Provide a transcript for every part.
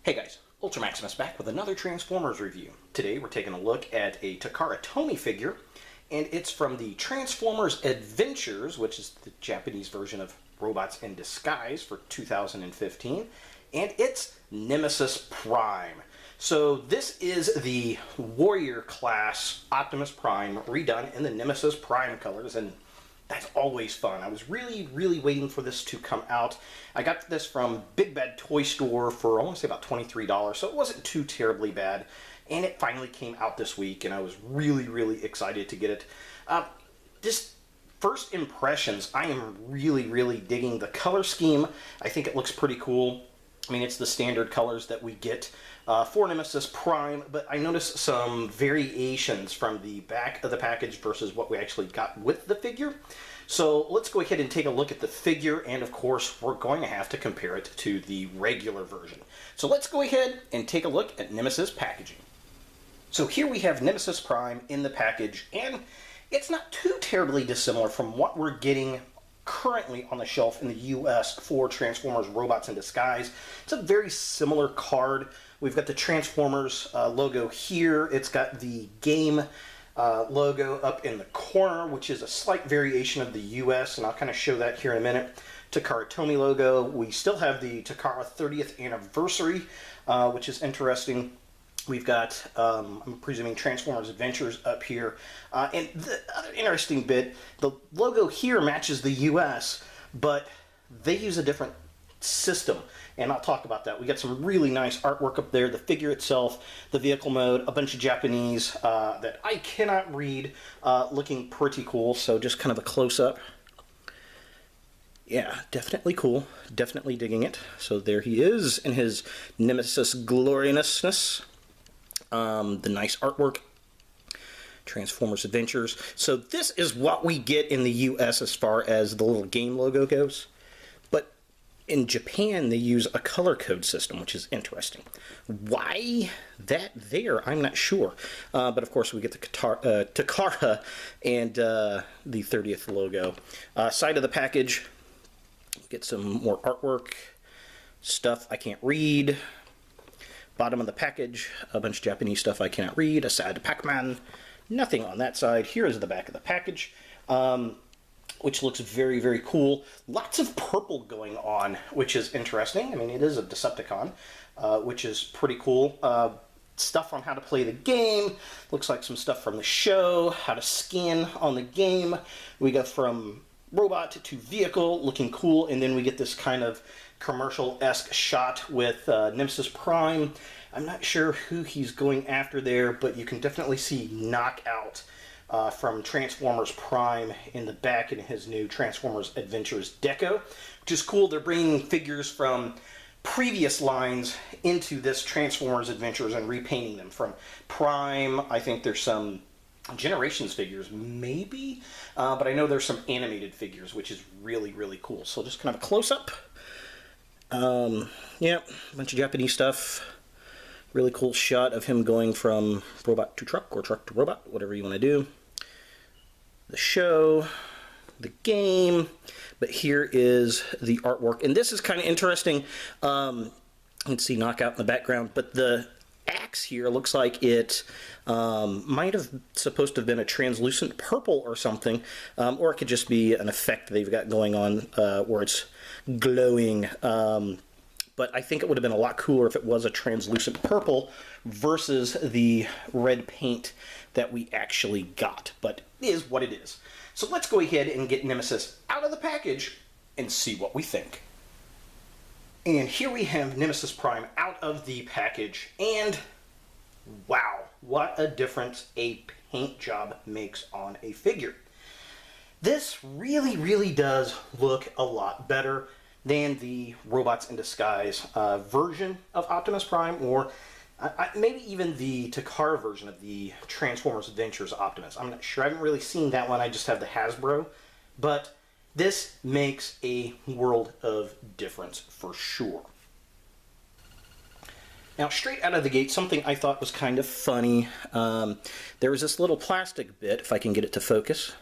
Hey guys, Ultra Maximus back with another Transformers review. Today we're taking a look at a Takara Tomy figure, and it's from the Transformers Adventures, which is the Japanese version of Robots in Disguise for 2015, and it's Nemesis Prime. So this is the Warrior class Optimus Prime redone in the Nemesis Prime colors, and that's always fun. I was really waiting for this to come out. I got this from Big Bad Toy Store for, I want to say, about $23, so it wasn't too terribly bad. And it finally came out this week, and I was really excited to get it. Just first impressions, I am really digging the color scheme. I think it looks pretty cool. I mean, it's the standard colors that we get for Nemesis Prime, but I noticed some variations from the back of the package versus what we actually got with the figure. So let's go ahead and take a look at the figure, and of course we're going to have to compare it to the regular version. So let's go ahead and take a look at Nemesis packaging. So here we have Nemesis Prime in the package, and it's not too terribly dissimilar from what we're getting currently on the shelf in the US for Transformers Robots in Disguise. It's a very similar card. We've got the Transformers logo here. It's got the game logo up in the corner, which is a slight variation of the US, and I'll kind of show that here in a minute. Takara Tomy logo. We still have the Takara 30th anniversary, which is interesting. We've got, I'm presuming, Transformers Adventures up here. And the other interesting bit, the logo here matches the US, but they use a different system, and I'll talk about that. We got some really nice artwork up there, the figure itself, the vehicle mode, a bunch of Japanese that I cannot read, looking pretty cool. So just kind of a close-up. Yeah, definitely cool. Definitely digging it. So there he is in his Nemesis gloriousness. The nice artwork. Transformers Adventures. So this is what we get in the US as far as the little game logo goes. But in Japan, they use a color code system, which is interesting. Why that there, I'm not sure. But of course, we get the Takara and the 30th logo. Side of the package, get some more artwork, stuff I can't read. Bottom of the package, a bunch of Japanese stuff I cannot read. A sad Pac-Man. Nothing on that side. Here is the back of the package, which looks very cool. Lots of purple going on, which is interesting. I mean, it is a Decepticon, which is pretty cool. Stuff on how to play the game. Looks like some stuff from the show, how to scan on the game. We go from robot to vehicle, looking cool, and then we get this kind of commercial-esque shot with Nemesis Prime. I'm not sure who he's going after there, but you can definitely see Knockout from Transformers Prime in the back in his new Transformers Adventures deco, which is cool. They're bringing figures from previous lines into this Transformers Adventures and repainting them from Prime. I think there's some Generations figures, maybe, but I know there's some animated figures, which is really cool. So just kind of a close-up. Yeah, a bunch of Japanese stuff. Really cool shot of him going from robot to truck, or truck to robot, whatever you want to do. The show, the game, but here is the artwork. And this is kind of interesting. You can see Knockout in the background, but the axe here looks like it might have supposed to have been a translucent purple or something, or it could just be an effect they've got going on where it's glowing. But I think it would have been a lot cooler if it was a translucent purple versus the red paint that we actually got. But it is what it is. So let's go ahead and get Nemesis out of the package and see what we think. And here we have Nemesis Prime out of the package, and wow, what a difference a paint job makes on a figure. This really does look a lot better. than the Robots in Disguise version of Optimus Prime, or maybe even the Takara version of the Transformers Adventures Optimus. I'm not sure. I haven't really seen that one. I just have the Hasbro. But this makes a world of difference for sure. Now, straight out of the gate, something I thought was kind of funny. There was this little plastic bit, if I can get it to focus.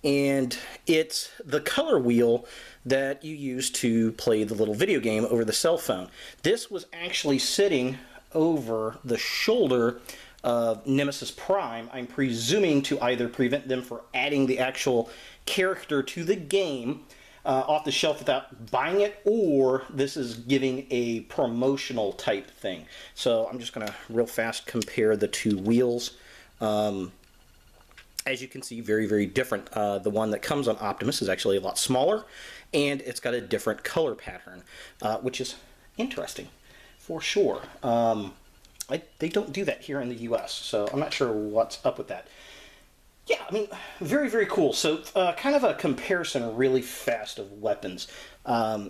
And it's the color wheel that you use to play the little video game over the cell phone. This was actually sitting over the shoulder of Nemesis Prime, I'm presuming to either prevent them from adding the actual character to the game off the shelf without buying it, or this is giving a promotional type thing. So I'm just going to real fast compare the two wheels. As you can see, very, very different. The one that comes on Optimus is actually a lot smaller, and it's got a different color pattern, which is interesting for sure. They don't do that here in the US, so I'm not sure what's up with that. Yeah, I mean, very, very cool. So kind of a comparison really fast of weapons.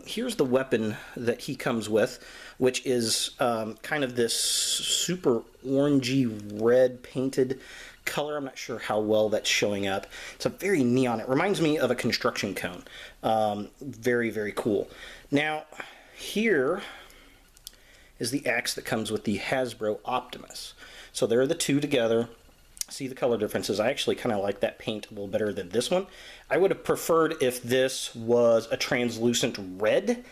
Here's the weapon that he comes with, which is kind of this super orangey red painted color. I'm not sure how well that's showing up. It's a very neon. It reminds me of a construction cone. Very, very cool. Now, here is the axe that comes with the Hasbro Optimus. So there are the two together. See the color differences. I actually kind of like that paint a little better than this one. I would have preferred if this was a translucent red.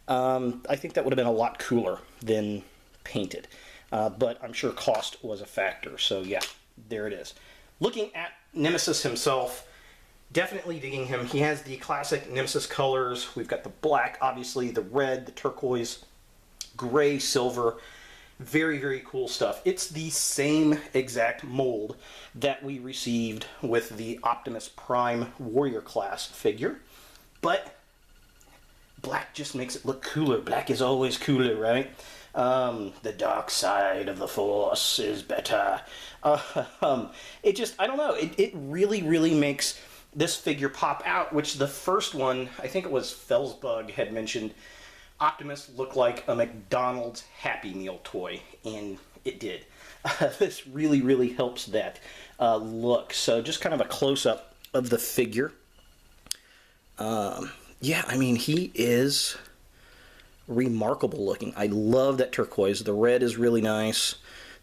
I think that would have been a lot cooler than painted. But I'm sure cost was a factor. So yeah, there it is. Looking at Nemesis himself, definitely digging him. He has the classic Nemesis colors. We've got the black, obviously, the red, the turquoise, gray, silver. Very, very cool stuff. It's the same exact mold that we received with the Optimus Prime Warrior class figure, but black just makes it look cooler. Black is always cooler, right? The dark side of the Force is better. It just, I don't know, it really, really makes this figure pop out, which the first one, I think it was Felsbug, had mentioned Optimus looked like a McDonald's Happy Meal toy, and it did. This really, really helps that look. So just kind of a close-up of the figure. Yeah, I mean, he is remarkable looking. I love that turquoise. The red is really nice.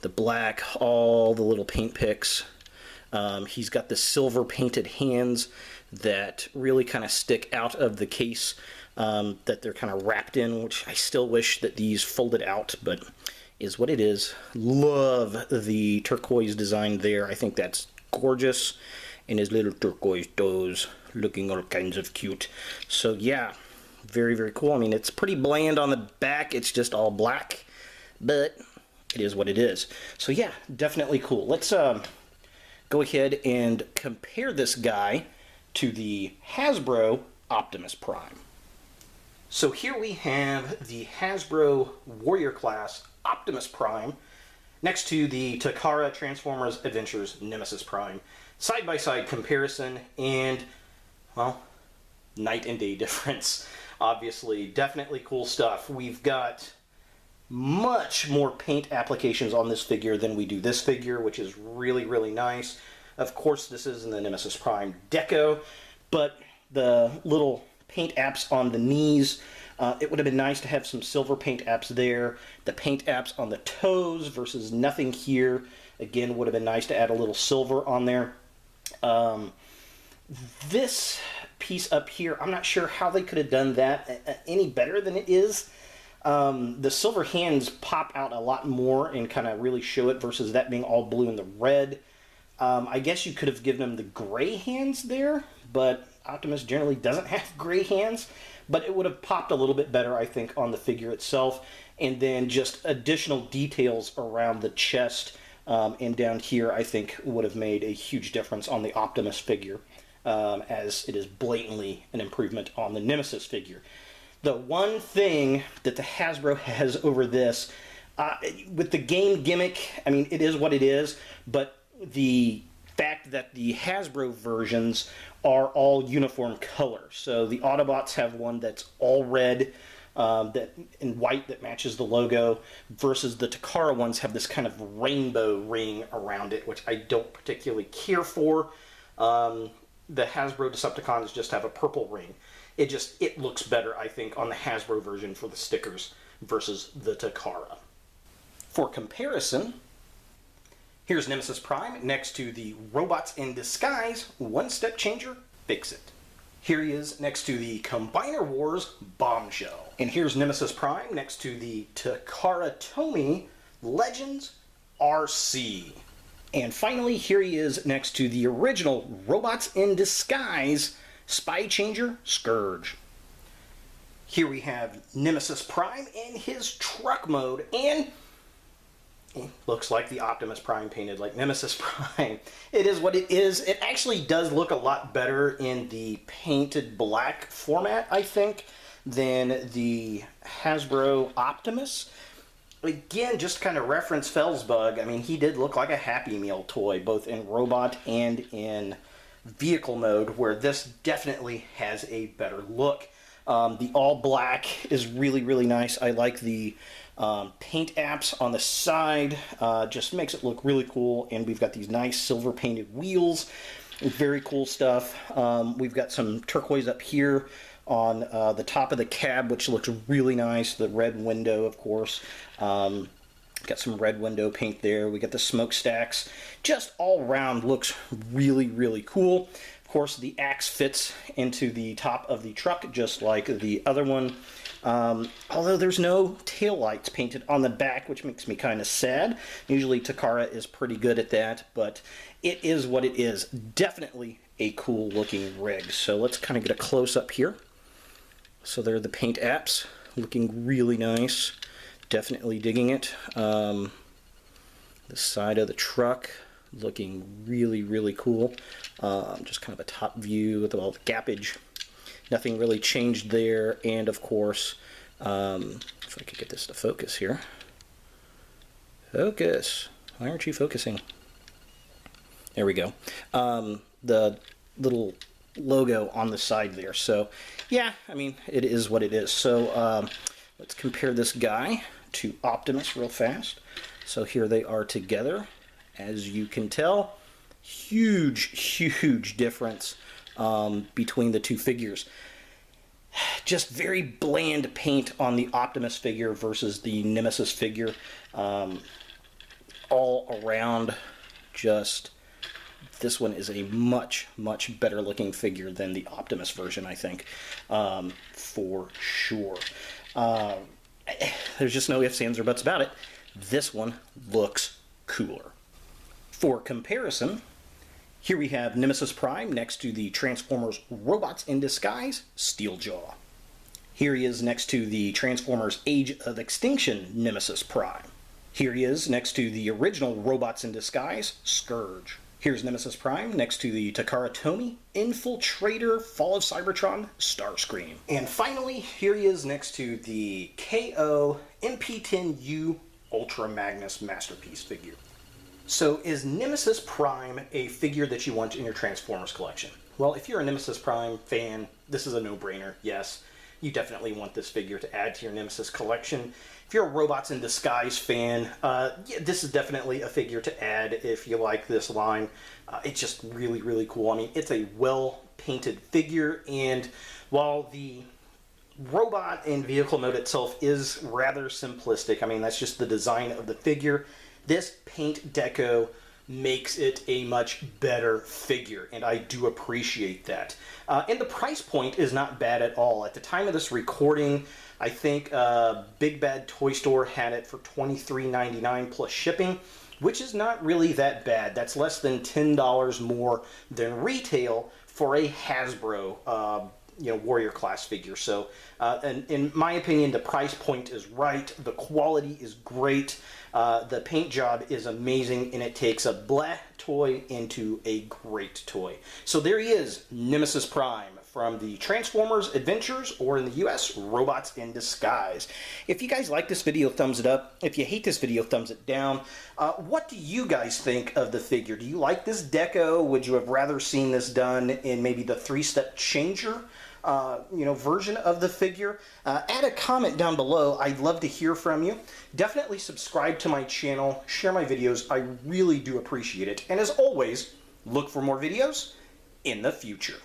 The black, all the little paint picks. He's got the silver painted hands that really kind of stick out of the case that they're kind of wrapped in, which I still wish that these folded out, but is what it is. Love the turquoise design there. I think that's gorgeous. And his little turquoise toes looking all kinds of cute. So yeah, very, very cool. I mean, it's pretty bland on the back. It's just all black, but it is what it is. So yeah, definitely cool. Let's go ahead and compare this guy to the Hasbro Optimus Prime. So here we have the Hasbro Warrior class Optimus Prime next to the Takara Transformers Adventures Nemesis Prime. Side-by-side comparison, and, well, night and day difference. Obviously, definitely cool stuff. We've got much more paint applications on this figure than we do this figure, which is really, really nice. Of course, this is in the Nemesis Prime deco, but the little paint apps on the knees, it would have been nice to have some silver paint apps there. The paint apps on the toes versus nothing here. Again, would have been nice to add a little silver on there. This piece up here, I'm not sure how they could have done that any better than it is. The silver hands pop out a lot more and kind of really show it versus that being all blue and the red. I guess you could have given him the gray hands there, but Optimus generally doesn't have gray hands, but it would have popped a little bit better, I think, on the figure itself. And then just additional details around the chest and down here, I think, would have made a huge difference on the Optimus figure, as it is blatantly an improvement on the Nemesis figure. The one thing that the Hasbro has over this, with the game gimmick, I mean, it is what it is, but the fact that the Hasbro versions are all uniform color. So the Autobots have one that's all red that in white that matches the logo, versus the Takara ones have this kind of rainbow ring around it, which I don't particularly care for. The Hasbro Decepticons just have a purple ring. It looks better, I think, on the Hasbro version for the stickers versus the Takara. For comparison, here's Nemesis Prime next to the Robots in Disguise One-Step Changer Fix-It. Here he is next to the Combiner Wars Bombshell. And here's Nemesis Prime next to the Takara Tomy Legends RC. And finally, here he is next to the original Robots in Disguise Spy Changer Scourge. Here we have Nemesis Prime in his truck mode, and it looks like the Optimus Prime painted like Nemesis Prime. It is what it is. It actually does look a lot better in the painted black format, I think, than the Hasbro Optimus. Again, just kind of reference Felsbug. I mean, he did look like a Happy Meal toy, both in robot and in vehicle mode, where this definitely has a better look. The all black is really, really nice. I like the paint apps on the side. Just makes it look really cool. And we've got these nice silver painted wheels. Very cool stuff. We've got some turquoise up here on the top of the cab, which looks really nice. The red window, of course. Got some red window paint there. We got the smokestacks. Just all around looks really, really cool. Of course, the axe fits into the top of the truck just like the other one. Although there's no taillights painted on the back, which makes me kind of sad. Usually Takara is pretty good at that, but it is what it is. Definitely a cool looking rig. So let's kind of get a close up here. So there are the paint apps, looking really nice. Definitely digging it. The side of the truck looking really, really cool. Just kind of a top view with all the gappage. Nothing really changed there. And of course, if I could get this to focus here. Focus. Why aren't you focusing? There we go. The little logo on the side there. So yeah, I mean, it is what it is. So let's compare this guy to Optimus real fast. So here they are together. As you can tell, huge, huge difference between the two figures. Just very bland paint on the Optimus figure versus the Nemesis figure. All around, just this one is a much, much better looking figure than the Optimus version, I think, for sure. There's just no ifs, ands, or buts about it. This one looks cooler. For comparison, here we have Nemesis Prime next to the Transformers Robots in Disguise Steeljaw. Here he is next to the Transformers Age of Extinction Nemesis Prime. Here he is next to the original Robots in Disguise Scourge. Here's Nemesis Prime next to the Takara Tomy Infiltrator Fall of Cybertron Starscream. And finally, here he is next to the KO MP10U Ultra Magnus Masterpiece figure. So is Nemesis Prime a figure that you want in your Transformers collection? Well, if you're a Nemesis Prime fan, this is a no-brainer, yes. You definitely want this figure to add to your Nemesis collection. If you're a Robots in Disguise fan, yeah, this is definitely a figure to add if you like this line. It's just really, really cool. I mean, it's a well-painted figure, and while the robot in vehicle mode itself is rather simplistic, I mean, that's just the design of the figure, this paint deco makes it a much better figure, and I do appreciate that. And the price point is not bad at all. At the time of this recording, I think Big Bad Toy Store had it for $23.99 plus shipping, which is not really that bad. That's less than $10 more than retail for a Hasbro Warrior class figure. So and in my opinion, the price point is right, the quality is great, the paint job is amazing, and it takes a bleh toy into a great toy. So there he is, Nemesis Prime from the Transformers Adventures, or in the US, Robots in Disguise. If you guys like this video, thumbs it up. If you hate this video, thumbs it down. What do you guys think of the figure? Do you like this deco? Would you have rather seen this done in maybe the 3-step changer version of the figure? Add a comment down below. I'd love to hear from you. Definitely subscribe to my channel, share my videos. I really do appreciate it. And as always, look for more videos in the future.